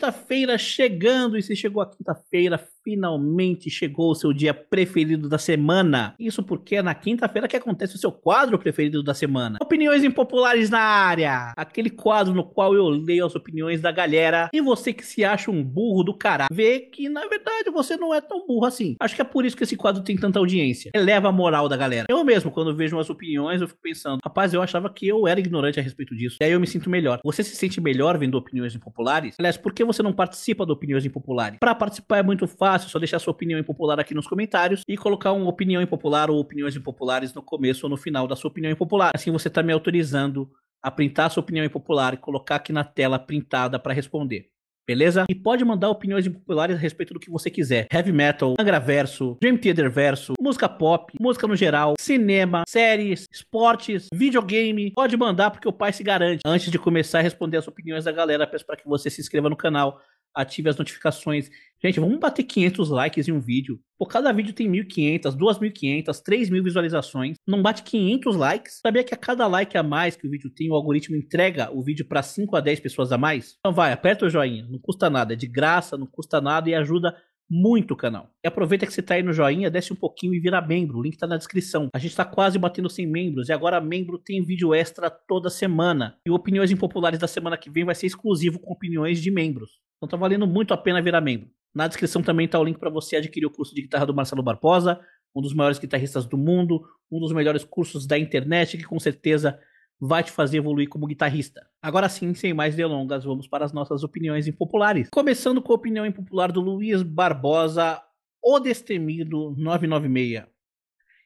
quinta-feira chegando, e se chegou a quinta-feira, finalmente chegou o seu dia preferido da semana. Isso porque é na quinta-feira que acontece o seu quadro preferido da semana. Opiniões impopulares na área. Aquele quadro no qual eu leio as opiniões da galera e você que se acha um burro do caralho, vê que na verdade você não é tão burro assim. Acho que é por isso que esse quadro tem tanta audiência. Eleva a moral da galera. Eu mesmo, quando vejo umas opiniões, eu fico pensando, rapaz, eu achava que eu era ignorante a respeito disso. E aí eu me sinto melhor. Você se sente melhor vendo opiniões impopulares? Aliás, por que você não participa de opiniões impopulares? Para participar é muito fácil, só deixar sua opinião impopular aqui nos comentários e colocar uma opinião impopular ou opiniões impopulares no começo ou no final da sua opinião impopular. Assim você tá me autorizando a printar sua opinião impopular e colocar aqui na tela printada para responder. Beleza? E pode mandar opiniões impopulares a respeito do que você quiser. Heavy metal, Angraverso, Dream Theater verso, música pop, música no geral, cinema, séries, esportes, videogame. Pode mandar porque o pai se garante. Antes de começar a responder as opiniões da galera, peço para que você se inscreva no canal, ative as notificações. Gente, vamos bater 500 likes em um vídeo. Pô, cada vídeo tem 1.500, 2.500, 3.000 visualizações. Não bate 500 likes? Sabia que a cada like a mais que o vídeo tem, o algoritmo entrega o vídeo para 5 a 10 pessoas a mais? Então vai, aperta o joinha. Não custa nada, é de graça, não custa nada e ajuda muito o canal. E aproveita que você tá aí no joinha, desce um pouquinho e vira membro. O link tá na descrição. A gente tá quase batendo 100 membros e agora membro tem vídeo extra toda semana. E o Opiniões Impopulares da semana que vem vai ser exclusivo com opiniões de membros. Então tá valendo muito a pena virar membro. Na descrição também tá o link para você adquirir o curso de guitarra do Marcelo Barbosa, um dos maiores guitarristas do mundo, um dos melhores cursos da internet que com certeza vai te fazer evoluir como guitarrista. Agora sim, sem mais delongas, vamos para as nossas opiniões impopulares. Começando com a opinião impopular do Luiz Barbosa, o Destemido 996.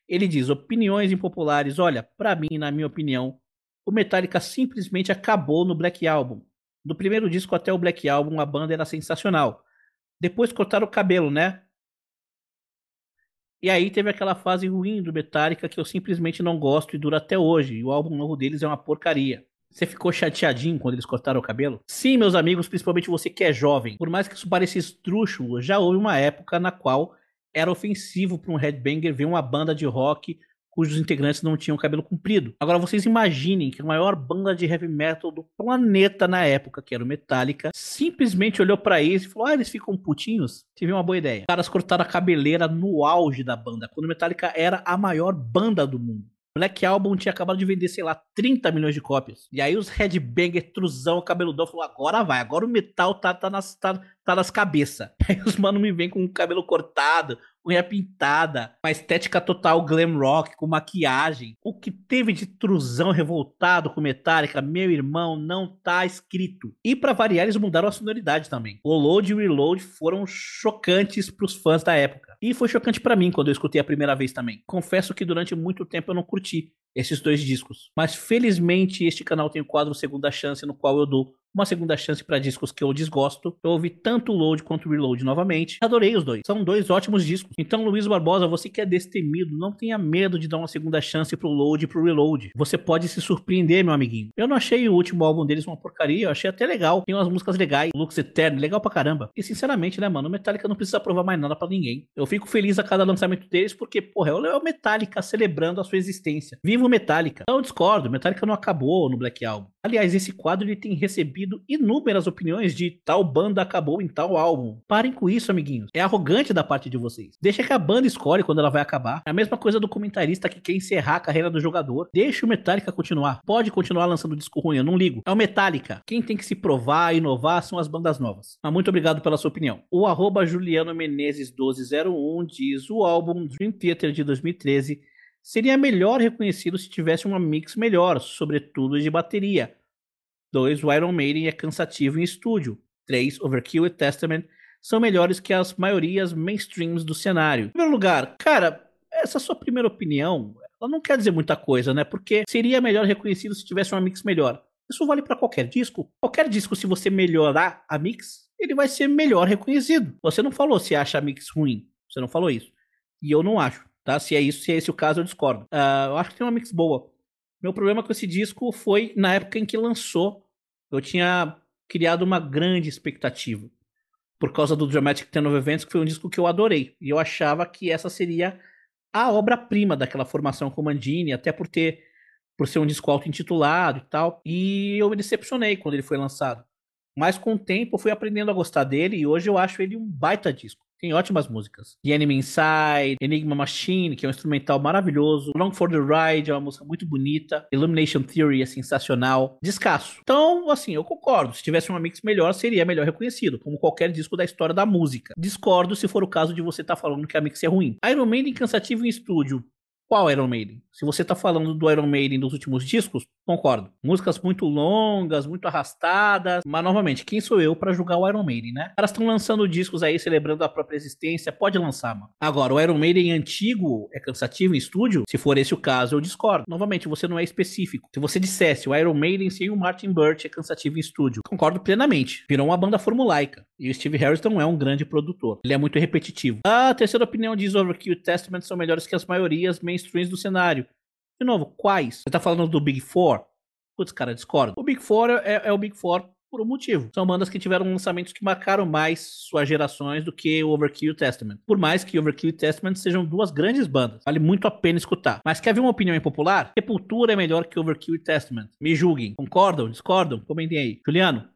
Ele diz, opiniões impopulares, olha, pra mim, na minha opinião, o Metallica simplesmente acabou no Black Album. Do primeiro disco até o Black Album, a banda era sensacional. Depois cortaram o cabelo, né? E aí teve aquela fase ruim do Metallica que eu simplesmente não gosto e dura até hoje. E o álbum novo deles é uma porcaria. Você ficou chateadinho quando eles cortaram o cabelo? Sim, meus amigos, principalmente você que é jovem. Por mais que isso pareça esdrúxulo, já houve uma época na qual era ofensivo para um headbanger ver uma banda de rock cujos integrantes não tinham cabelo comprido. Agora vocês imaginem que a maior banda de heavy metal do planeta na época, que era o Metallica, simplesmente olhou pra eles e falou, eles ficam putinhos? Tive uma boa ideia. Os caras cortaram a cabeleira no auge da banda, quando o Metallica era a maior banda do mundo. Black Album tinha acabado de vender, sei lá, 30 milhões de cópias. E aí os headbanger, truzão, cabeludão, falou, agora vai, agora o metal tá nas cabeças. Aí os mano me vêm com o cabelo cortado, unha pintada, uma estética total glam rock, com maquiagem. O que teve de truzão revoltado com Metallica, meu irmão, não tá escrito. E pra variar, eles mudaram a sonoridade também. O Load e o Reload foram chocantes pros fãs da época. E foi chocante pra mim quando eu escutei a primeira vez também. Confesso que durante muito tempo eu não curti esses dois discos. Mas felizmente este canal tem o quadro Segunda Chance, no qual eu dou uma segunda chance para discos que eu desgosto. Eu ouvi tanto o Load quanto o Reload novamente. Adorei os dois. São dois ótimos discos. Então, Luiz Barbosa, você que é destemido, não tenha medo de dar uma segunda chance pro Load e pro Reload. Você pode se surpreender, meu amiguinho. Eu não achei o último álbum deles uma porcaria, eu achei até legal. Tem umas músicas legais, Lux Eterno, legal pra caramba. E sinceramente, né, mano, o Metallica não precisa provar mais nada pra ninguém. Eu fico feliz a cada lançamento deles porque, porra, é o Metallica celebrando a sua existência. Viva o Metallica. Então eu discordo, o Metallica não acabou no Black Album. Aliás, esse quadro ele tem recebido inúmeras opiniões de tal banda acabou em tal álbum. Parem com isso, amiguinhos. É arrogante da parte de vocês. Deixa que a banda escolhe quando ela vai acabar. É a mesma coisa do comentarista que quer encerrar a carreira do jogador. Deixa o Metallica continuar. Pode continuar lançando disco ruim, eu não ligo. É o Metallica. Quem tem que se provar e inovar são as bandas novas. Mas muito obrigado pela sua opinião. O Juliano Menezes 1201 diz o álbum Dream Theater de 2013 seria melhor reconhecido se tivesse uma mix melhor, sobretudo de bateria. 2. O Iron Maiden é cansativo em estúdio. 3. Overkill e Testament são melhores que as maiorias mainstreams do cenário. Em primeiro lugar, cara, essa sua primeira opinião, ela não quer dizer muita coisa, né? Porque seria melhor reconhecido se tivesse uma mix melhor. Isso vale para qualquer disco. Qualquer disco, se você melhorar a mix, ele vai ser melhor reconhecido. Você não falou se acha a mix ruim. Você não falou isso. E eu não acho, tá? Se é esse o caso, eu discordo. Eu acho que tem uma mix boa. Meu problema com esse disco foi na época em que lançou. Eu tinha criado uma grande expectativa por causa do Dramatic Turn of Events, que foi um disco que eu adorei. E eu achava que essa seria a obra-prima daquela formação com Mangini, até por ser um disco auto-intitulado e tal. E eu me decepcionei quando ele foi lançado. Mas com o tempo eu fui aprendendo a gostar dele e hoje eu acho ele um baita disco. Tem ótimas músicas. The Enemy Inside, Enigma Machine, que é um instrumental maravilhoso. Long for the Ride é uma música muito bonita. Illumination Theory é sensacional. Descasso. Então, assim, eu concordo. Se tivesse uma mix melhor, seria melhor reconhecido, como qualquer disco da história da música. Discordo se for o caso de você estar falando que a mix é ruim. Iron Maiden cansativo em estúdio. Qual Iron Maiden? Se você tá falando do Iron Maiden dos últimos discos, concordo. Músicas muito longas, muito arrastadas. Mas, novamente, quem sou eu pra julgar o Iron Maiden, né? Os caras estão lançando discos aí, celebrando a própria existência. Pode lançar, mano. Agora, o Iron Maiden antigo é cansativo em estúdio? Se for esse o caso, eu discordo. Novamente, você não é específico. Se você dissesse o Iron Maiden sem o Martin Birch é cansativo em estúdio, concordo plenamente. Virou uma banda formulaica. E o Steve Harris não é um grande produtor. Ele é muito repetitivo. A terceira opinião diz Overkill e Testament são melhores que as maiorias mainstreams do cenário. De novo, quais? Você tá falando do Big Four? Putz, cara, discordo. O Big Four é o Big Four por um motivo. São bandas que tiveram lançamentos que marcaram mais suas gerações do que o Overkill e o Testament. Por mais que Overkill e Testament sejam duas grandes bandas. Vale muito a pena escutar. Mas quer ver uma opinião impopular? Sepultura é melhor que Overkill e Testament. Me julguem. Concordam? Discordam? Comentem aí. Juliano,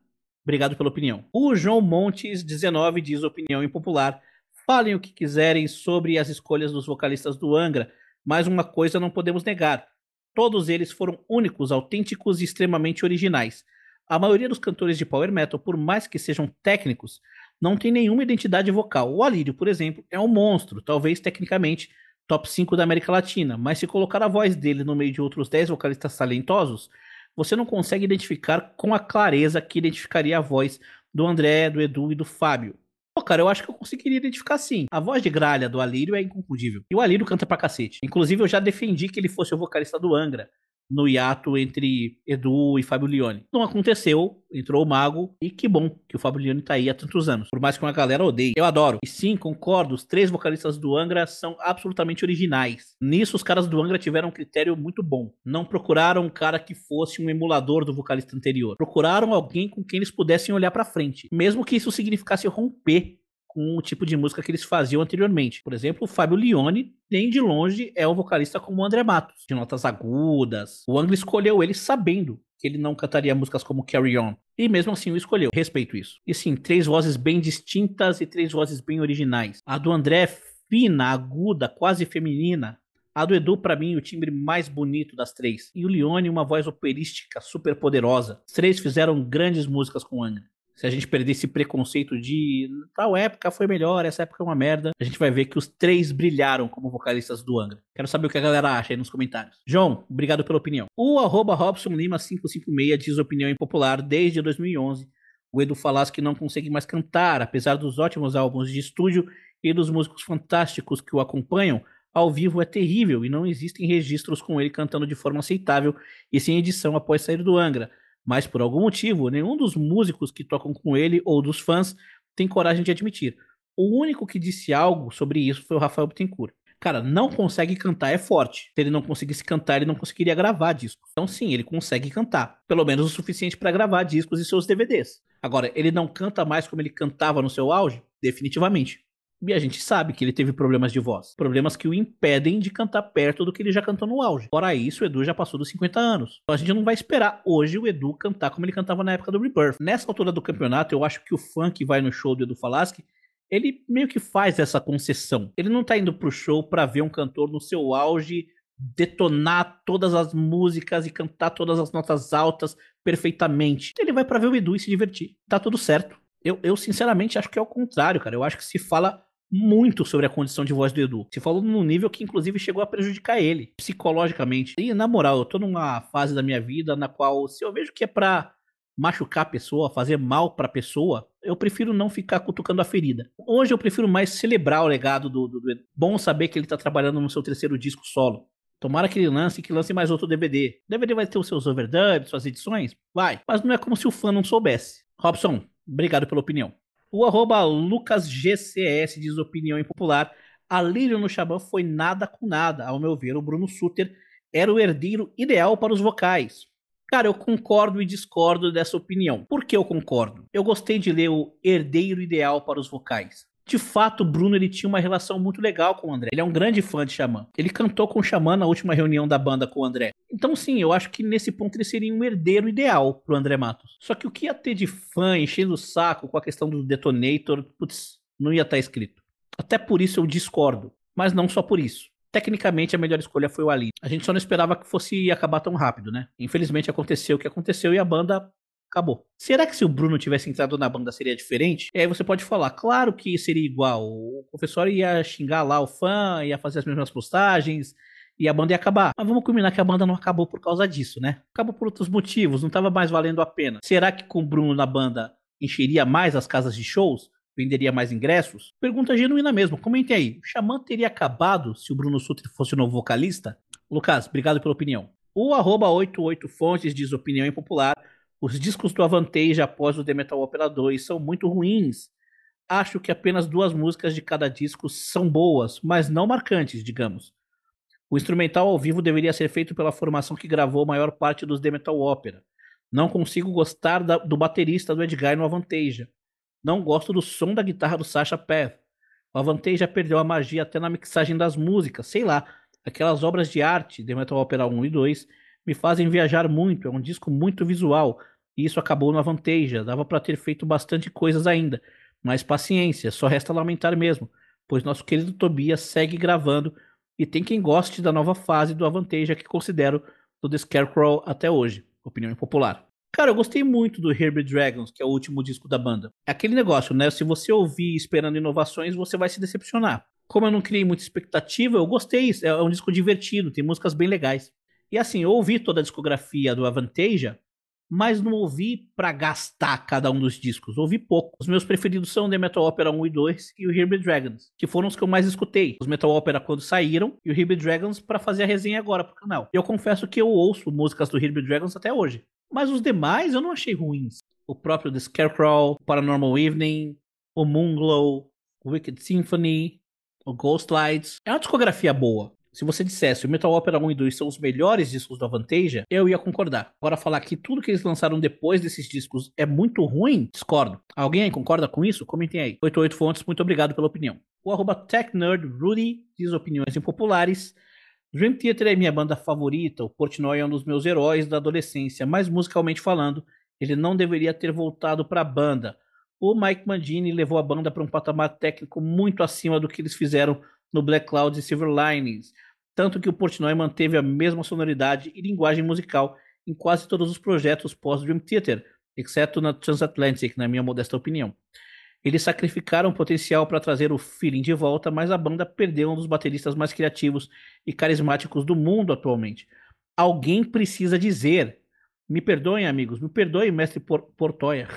obrigado pela opinião. O João Montes 19 diz opinião impopular. Falem o que quiserem sobre as escolhas dos vocalistas do Angra, mas uma coisa não podemos negar. Todos eles foram únicos, autênticos e extremamente originais. A maioria dos cantores de power metal, por mais que sejam técnicos, não tem nenhuma identidade vocal. O Alírio, por exemplo, é um monstro, talvez tecnicamente top 5 da América Latina, mas se colocar a voz dele no meio de outros 10 vocalistas talentosos, você não consegue identificar com a clareza que identificaria a voz do André, do Edu e do Fábio. Pô, cara, eu acho que eu conseguiria identificar sim. A voz de gralha do Alírio é inconfundível. E o Alírio canta pra cacete. Inclusive, eu já defendi que ele fosse o vocalista do Angra, no hiato entre Edu e Fábio Lione. Não aconteceu, entrou o Mago, e que bom que o Fábio Lione tá aí há tantos anos. Por mais que uma galera odeie. Eu adoro. E sim, concordo, os 3 vocalistas do Angra são absolutamente originais. Nisso, os caras do Angra tiveram um critério muito bom. Não procuraram um cara que fosse um emulador do vocalista anterior. Procuraram alguém com quem eles pudessem olhar pra frente. Mesmo que isso significasse romper com o tipo de música que eles faziam anteriormente. Por exemplo, o Fábio Lione, nem de longe, é um vocalista como o André Matos, de notas agudas. O Angra escolheu ele sabendo que ele não cantaria músicas como Carry On. E mesmo assim o escolheu. Respeito isso. E sim, 3 vozes bem distintas e 3 vozes bem originais. A do André é fina, aguda, quase feminina. A do Edu, pra mim, o timbre mais bonito das 3. E o Lione, uma voz operística super poderosa. Os 3 fizeram grandes músicas com o Angra. Se a gente perder esse preconceito de tal época foi melhor, essa época é uma merda, a gente vai ver que os 3 brilharam como vocalistas do Angra. Quero saber o que a galera acha aí nos comentários. João, obrigado pela opinião. O @RobsonLima556 diz opinião impopular desde 2011. O Edu Falaschi não consegue mais cantar, apesar dos ótimos álbuns de estúdio e dos músicos fantásticos que o acompanham. Ao vivo é terrível e não existem registros com ele cantando de forma aceitável e sem edição após sair do Angra. Mas por algum motivo, nenhum dos músicos que tocam com ele ou dos fãs tem coragem de admitir. O único que disse algo sobre isso foi o Rafael Bittencourt. Cara, não consegue cantar é forte. Se ele não conseguisse cantar, ele não conseguiria gravar discos. Então sim, ele consegue cantar. Pelo menos o suficiente para gravar discos e seus DVDs. Agora, ele não canta mais como ele cantava no seu auge? Definitivamente. E a gente sabe que ele teve problemas de voz. Problemas que o impedem de cantar perto do que ele já cantou no auge. Fora isso, o Edu já passou dos 50 anos. Então a gente não vai esperar hoje o Edu cantar como ele cantava na época do Rebirth. Nessa altura do campeonato, eu acho que o fã que vai no show do Edu Falaschi, ele meio que faz essa concessão. Ele não tá indo pro show pra ver um cantor no seu auge detonar todas as músicas e cantar todas as notas altas perfeitamente. Ele vai pra ver o Edu e se divertir. Tá tudo certo. Eu sinceramente acho que é o contrário, cara. Eu acho que se fala muito sobre a condição de voz do Edu. Se falou num nível que inclusive chegou a prejudicar ele psicologicamente. E na moral, eu tô numa fase da minha vida na qual, se eu vejo que é pra machucar a pessoa, fazer mal pra pessoa, eu prefiro não ficar cutucando a ferida. Hoje eu prefiro mais celebrar o legado do Edu. Bom saber que ele tá trabalhando no seu 3º disco solo. Tomara que ele lance mais outro DVD. O DVD vai ter os seus overdubs, suas edições? Vai. Mas não é como se o fã não soubesse. Robson, obrigado pela opinião. O @LucasGCS diz opinião impopular. Alírio no Xamã foi nada com nada. Ao meu ver, o Bruno Sutter era o herdeiro ideal para os vocais. Cara, eu concordo e discordo dessa opinião. Por que eu concordo? Eu gostei de ler o herdeiro ideal para os vocais. De fato, o Bruno ele tinha uma relação muito legal com o André. Ele é um grande fã de Xamã. Ele cantou com o Xamã na última reunião da banda com o André. Então, sim, eu acho que nesse ponto ele seria um herdeiro ideal pro André Matos. Só que o que ia ter de fã enchendo o saco com a questão do Detonator, putz, não ia estar escrito. Até por isso eu discordo. Mas não só por isso. Tecnicamente, a melhor escolha foi o Ali. A gente só não esperava que fosse acabar tão rápido, né? Infelizmente aconteceu o que aconteceu e a banda acabou. Será que se o Bruno tivesse entrado na banda seria diferente? E aí você pode falar, claro que seria igual. O professor ia xingar lá o fã, ia fazer as mesmas postagens e a banda ia acabar. Mas vamos combinar que a banda não acabou por causa disso, né? Acabou por outros motivos, não estava mais valendo a pena. Será que com o Bruno na banda encheria mais as casas de shows? Venderia mais ingressos? Pergunta genuína mesmo, comentem aí. O Xamã teria acabado se o Bruno Sutter fosse o novo vocalista? Lucas, obrigado pela opinião. O @88fontes diz opinião impopular. Os discos do Avantage após o The Metal Opera 2 são muito ruins. Acho que apenas 2 músicas de cada disco são boas, mas não marcantes, digamos. O instrumental ao vivo deveria ser feito pela formação que gravou a maior parte dos The Metal Opera. Não consigo gostar do baterista do Edguy no Avantage. Não gosto do som da guitarra do Sacha Path. O Avantage já perdeu a magia até na mixagem das músicas. Sei lá, aquelas obras de arte, The Metal Opera 1 e 2, me fazem viajar muito. É um disco muito visual. E isso acabou no Avantage. Dava para ter feito bastante coisas ainda. Mas paciência, só resta lamentar mesmo. Pois nosso querido Tobias segue gravando. E tem quem goste da nova fase do Avantage que considero do The Scarecrow até hoje. Opinião impopular. Cara, eu gostei muito do Herbie Dragons, que é o último disco da banda. É aquele negócio, né? Se você ouvir esperando inovações, você vai se decepcionar. Como eu não criei muita expectativa, eu gostei. É um disco divertido, tem músicas bem legais. E assim, eu ouvi toda a discografia do Avantasia, mas não ouvi pra gastar cada um dos discos. Ouvi pouco. Os meus preferidos são The Metal Opera 1 e 2 e o Herbie Dragons, que foram os que eu mais escutei. Os Metal Opera quando saíram e o Herbie Dragons pra fazer a resenha agora pro canal. E eu confesso que eu ouço músicas do Herbie Dragons até hoje. Mas os demais eu não achei ruins. O próprio The Scarecrow, o Paranormal Evening, o Moonglow, o Wicked Symphony, o Ghost Lights. É uma discografia boa. Se você dissesse o Metal Opera 1 e 2 são os melhores discos do Avantasia, eu ia concordar. Agora falar que tudo que eles lançaram depois desses discos é muito ruim, discordo. Alguém aí concorda com isso? Comentem aí. 88 Fontes, muito obrigado pela opinião. O @TechNerdRudy diz opiniões impopulares. Dream Theater é minha banda favorita, o Portnoy é um dos meus heróis da adolescência, mas musicalmente falando, ele não deveria ter voltado para a banda. O Mike Mangini levou a banda para um patamar técnico muito acima do que eles fizeram no Black Cloud e Silver Linings, tanto que o Portnoy manteve a mesma sonoridade e linguagem musical em quase todos os projetos pós-Dream Theater, exceto na Transatlantic, na minha modesta opinião. Eles sacrificaram o potencial para trazer o feeling de volta, mas a banda perdeu um dos bateristas mais criativos e carismáticos do mundo atualmente. Alguém precisa dizer. Me perdoem, amigos. Me perdoem, mestre Portoia.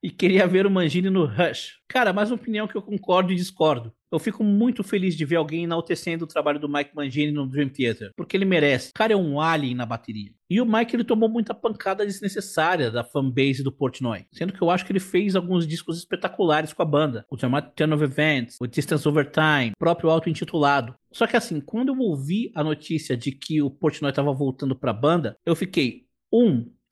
E queria ver o Mangini no Rush. Cara, mais uma opinião que eu concordo e discordo. Eu fico muito feliz de ver alguém enaltecendo o trabalho do Mike Mangini no Dream Theater, porque ele merece. O cara é um alien na bateria. E o Mike, ele tomou muita pancada desnecessária da fanbase do Portnoy, sendo que eu acho que ele fez alguns discos espetaculares com a banda. O chamado Turn of Events, o Distance Over Time, o próprio auto-intitulado. Só que assim, quando eu ouvi a notícia de que o Portnoy estava voltando pra banda, eu fiquei,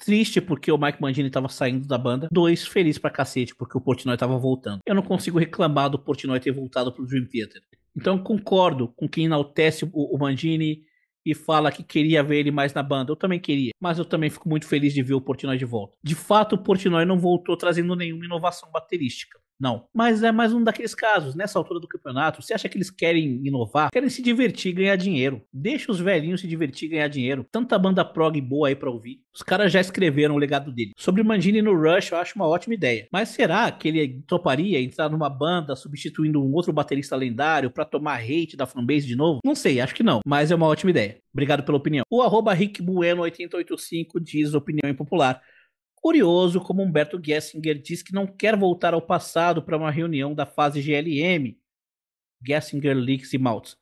triste porque o Mike Mangini tava saindo da banda. 2, feliz pra cacete porque o Portnoy tava voltando. Eu não consigo reclamar do Portnoy ter voltado pro Dream Theater. Então eu concordo com quem enaltece o Mangini e fala que queria ver ele mais na banda. Eu também queria, mas eu também fico muito feliz de ver o Portnoy de volta. De fato, o Portnoy não voltou trazendo nenhuma inovação baterística. Não. Mas é mais um daqueles casos. Nessa altura do campeonato, você acha que eles querem inovar? Querem se divertir e ganhar dinheiro. Deixa os velhinhos se divertir e ganhar dinheiro. Tanta banda prog boa aí pra ouvir. Os caras já escreveram o legado dele. Sobre o Mangini no Rush, eu acho uma ótima ideia. Mas será que ele toparia entrar numa banda substituindo um outro baterista lendário pra tomar hate da fanbase de novo? Não sei, acho que não. Mas é uma ótima ideia. Obrigado pela opinião. O @RickBueno8085 diz opinião impopular. Curioso como Humberto Gessinger diz que não quer voltar ao passado para uma reunião da fase GLM, Gessinger Leaks e Maltz,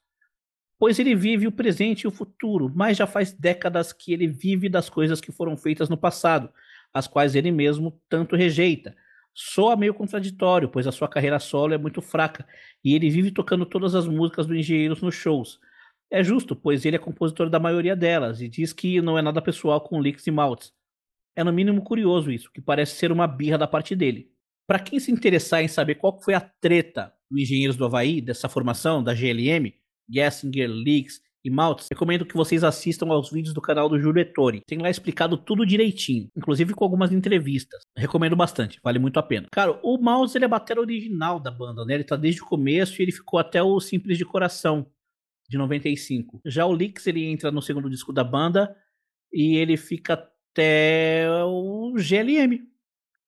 pois ele vive o presente e o futuro, mas já faz décadas que ele vive das coisas que foram feitas no passado, as quais ele mesmo tanto rejeita. Soa meio contraditório, pois a sua carreira solo é muito fraca e ele vive tocando todas as músicas do Engenheiros nos shows. É justo, pois ele é compositor da maioria delas e diz que não é nada pessoal com Leaks e Maltz. É no mínimo curioso isso, que parece ser uma birra da parte dele. Para quem se interessar em saber qual foi a treta do Engenheiros do Havaí, dessa formação, da GLM, Gessinger, Leaks e Maltz, recomendo que vocês assistam aos vídeos do canal do Júlio Ettore. Tem lá explicado tudo direitinho, inclusive com algumas entrevistas. Recomendo bastante, vale muito a pena. Cara, o Maltz, ele é a batera original da banda, né? Ele tá desde o começo e ele ficou até o Simples de Coração, de 95. Já o Leaks, ele entra no segundo disco da banda e ele fica até o GLM.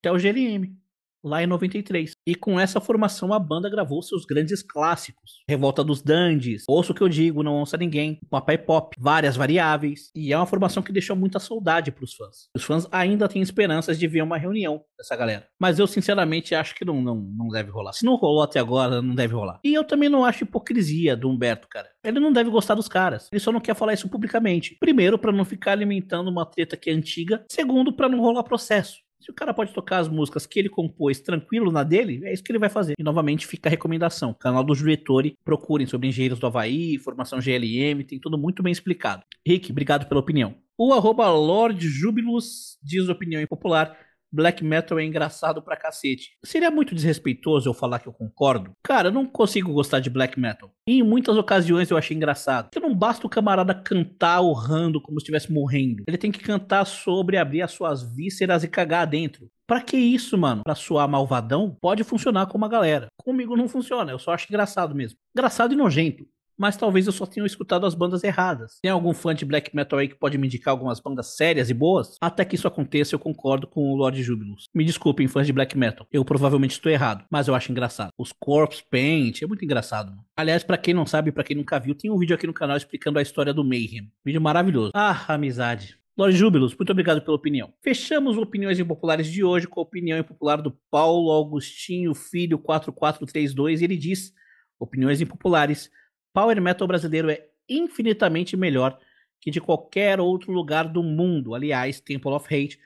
Até o GLM, lá em 93. E com essa formação a banda gravou seus grandes clássicos. Revolta dos Dandies, Ouça o que eu digo, Não Ouça Ninguém, Papai Pop, Várias Variáveis. E é uma formação que deixou muita saudade pros fãs. Os fãs ainda têm esperanças de ver uma reunião dessa galera. Mas eu sinceramente acho que não deve rolar. Se não rolou até agora, não deve rolar. E eu também não acho hipocrisia do Humberto, cara. Ele não deve gostar dos caras. Ele só não quer falar isso publicamente. Primeiro, pra não ficar alimentando uma treta que é antiga. Segundo, pra não rolar processo. Se o cara pode tocar as músicas que ele compôs tranquilo na dele, é isso que ele vai fazer. E novamente fica a recomendação. Canal do Júlio Ettore, procurem sobre Engenheiros do Havaí, formação GLM, tem tudo muito bem explicado. Rick, obrigado pela opinião. O Lord Jubilus diz opinião impopular. Black metal é engraçado pra cacete. Seria muito desrespeitoso eu falar que eu concordo? Cara, eu não consigo gostar de black metal. E em muitas ocasiões eu achei engraçado. Porque não basta o camarada cantar urrando como se estivesse morrendo. Ele tem que cantar sobre abrir as suas vísceras e cagar dentro. Pra que isso, mano? Pra suar malvadão? Pode funcionar com uma galera. Comigo não funciona, eu só acho engraçado mesmo. Engraçado e nojento. Mas talvez eu só tenha escutado as bandas erradas. Tem algum fã de black metal aí que pode me indicar algumas bandas sérias e boas? Até que isso aconteça, eu concordo com o Lord Jubilus. Me desculpem, fãs de black metal. Eu provavelmente estou errado, mas eu acho engraçado. Os Corpse Paint é muito engraçado, mano. Aliás, pra quem não sabe, pra quem nunca viu, tem um vídeo aqui no canal explicando a história do Mayhem. Vídeo maravilhoso. Ah, amizade. Lord Jubilus, muito obrigado pela opinião. Fechamos o Opiniões Impopulares de hoje com a opinião impopular do Paulo Augustinho Filho 4432. E ele diz: opiniões impopulares. Power Metal brasileiro é infinitamente melhor que de qualquer outro lugar do mundo. Aliás, Temple of Hate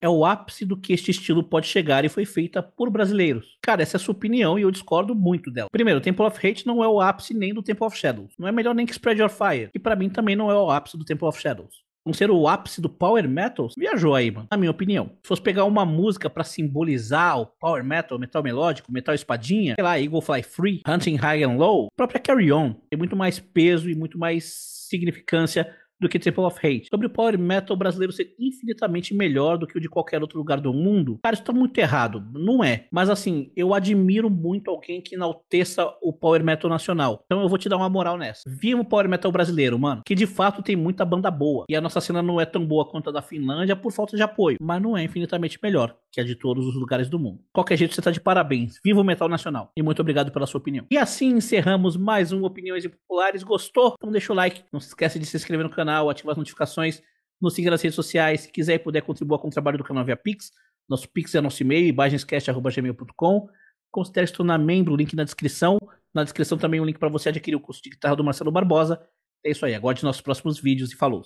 é o ápice do que este estilo pode chegar e foi feita por brasileiros. Cara, essa é a sua opinião e eu discordo muito dela. Primeiro, Temple of Hate não é o ápice nem do Temple of Shadows. Não é melhor nem que Spread Your Fire, que pra mim também não é o ápice do Temple of Shadows. Não ser o ápice do Power Metal, viajou aí, mano, na minha opinião. Se fosse pegar uma música pra simbolizar o Power Metal, metal melódico, metal espadinha, sei lá, Eagle Fly Free, Hunting High and Low, a própria Carry On, tem muito mais peso e muito mais significância do que Temple of Hate. Sobre o Power Metal brasileiro ser infinitamente melhor do que o de qualquer outro lugar do mundo, cara, isso tá muito errado. Não é. Mas assim, eu admiro muito alguém que enalteça o Power Metal nacional. Então eu vou te dar uma moral nessa. Viva o Power Metal brasileiro, mano, que de fato tem muita banda boa. E a nossa cena não é tão boa quanto a da Finlândia por falta de apoio, mas não é infinitamente melhor que a de todos os lugares do mundo. Qualquer jeito, você tá de parabéns. Viva o metal nacional. E muito obrigado pela sua opinião. E assim encerramos mais um Opiniões Impopulares. Gostou? Então deixa o like. Não se esqueça de se inscrever no canal, ativar as notificações, nos siga nas redes sociais. Se quiser e puder contribuir com o trabalho do canal via Pix, nosso Pix é nosso e-mail, imagenscast@gmail.com. Considere se tornar membro, link na descrição. Na descrição também um link para você adquirir o curso de guitarra do Marcelo Barbosa. É isso aí, aguarde nossos próximos vídeos e falou!